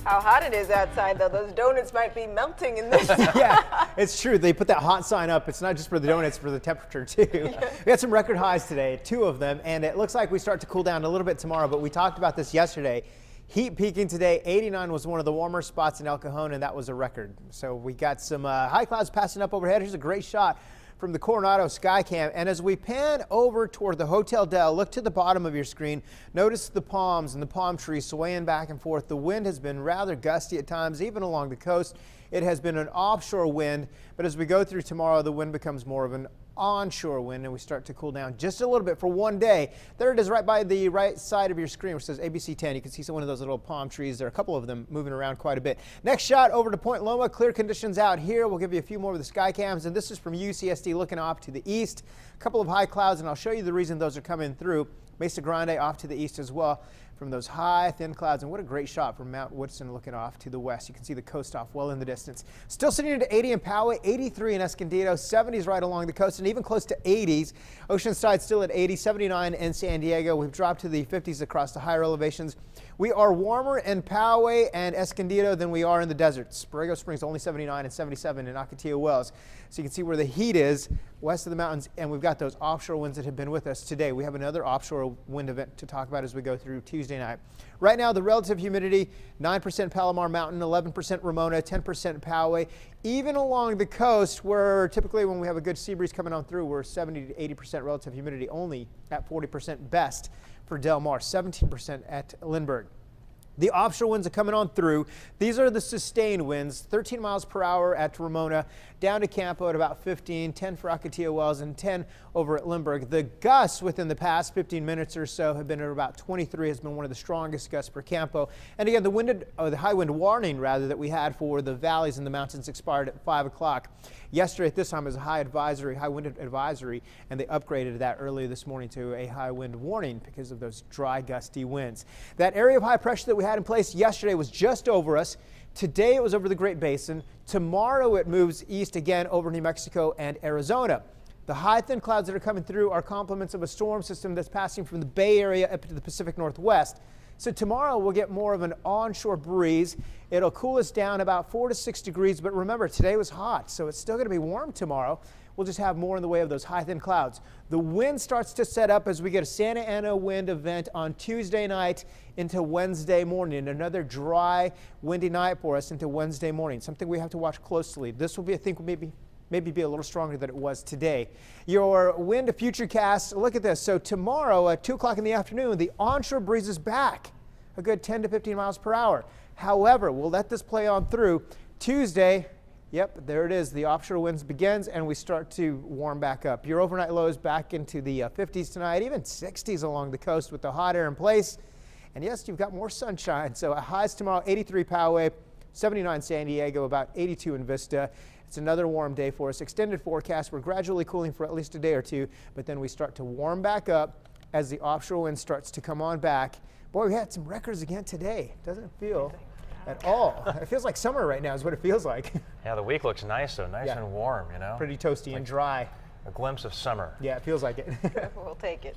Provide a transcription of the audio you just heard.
how hot it is outside, though. Those donuts might be melting in this. Yeah, it's true. They put that hot sign up. It's not just for the donuts, for the temperature too. We had some record highs today, 2 of them, and it looks like we start to cool down a little bit tomorrow, but we talked about this yesterday. Heat peaking today, 89 was one of the warmer spots in El Cajon, and that was a record. So we got some high clouds passing up overhead. Here's a great shot from the Coronado Skycam. And as we pan over toward the Hotel Del, look to the bottom of your screen. Notice the palms and the palm trees swaying back and forth. The wind has been rather gusty at times, even along the coast. It has been an offshore wind, but as we go through tomorrow, the wind becomes more of an onshore wind and we start to cool down just a little bit for one day. There it is right by the right side of your screen, which says ABC 10. You can see one of those little palm trees. There are a couple of them moving around quite a bit. Next shot over to Point Loma. Clear conditions out here. We'll give you a few more of the sky cams, and this is from UCSD looking off to the east. A couple of high clouds, and I'll show you the reason those are coming through. Mesa Grande off to the east as well from those high, thin clouds. And what a great shot from Mount Woodson looking off to the west. You can see the coast off well in the distance. Still sitting at 80 in Poway, 83 in Escondido, 70s right along the coast, and even close to 80s. Oceanside still at 80, 79 in San Diego. We've dropped to the 50s across the higher elevations. We are warmer in Poway and Escondido than we are in the deserts. Borrego Springs only 79 and 77 in Ocotillo Wells. So you can see where the heat is west of the mountains, and we've got those offshore winds that have been with us today. We have another offshore wind event to talk about as we go through Tuesday night. Right now, the relative humidity, 9% Palomar Mountain, 11% Ramona, 10% Poway. Even along the coast, where typically when we have a good sea breeze coming on through, we're 70 to 80% relative humidity, only at 40% best for Del Mar, 17% at Lindbergh. The offshore winds are coming on through. These are the sustained winds, 13 miles per hour at Ramona, down to Campo at about 15, 10 for Ocotillo Wells, and 10 over at Lindbergh. The gusts within the past 15 minutes or so have been at about 23, has been one of the strongest gusts for Campo. And again, the high wind warning rather that we had for the valleys and the mountains expired at 5 o'clock. Yesterday at this time was a high wind advisory, and they upgraded that earlier this morning to a high wind warning because of those dry, gusty winds. That area of high pressure that we had in place yesterday was just over us. Today it was over the Great Basin. Tomorrow it moves east again over New Mexico and Arizona. The high thin clouds that are coming through are complements of a storm system that's passing from the Bay Area up to the Pacific Northwest. So tomorrow we'll get more of an onshore breeze. It'll cool us down about 4 to 6 degrees, but remember today was hot, so it's still going to be warm tomorrow. We'll just have more in the way of those high thin clouds. The wind starts to set up as we get a Santa Ana wind event on Tuesday night into Wednesday morning. Another dry, windy night for us into Wednesday morning. Something we have to watch closely. This will be, I think, maybe be a little stronger than it was today. Your wind futurecast, look at this. So tomorrow at 2 o'clock in the afternoon, the onshore breeze is back, a good 10 to 15 miles per hour. However, we'll let this play on through. Tuesday, yep, there it is. The offshore winds begins and we start to warm back up. Your overnight lows back into the 50s tonight, even 60s along the coast with the hot air in place. And yes, you've got more sunshine. So highs tomorrow, 83 Poway, 79 San Diego, about 82 in Vista. It's another warm day for us. Extended forecast. We're gradually cooling for at least a day or two, but then we start to warm back up as the offshore wind starts to come on back. Boy, we had some records again today. Doesn't feel at all. It feels like summer right now is what it feels like. Yeah, the week looks nice though, nice and warm, you know. Pretty toasty and dry. A glimpse of summer. Yeah, it feels like it. We'll take it.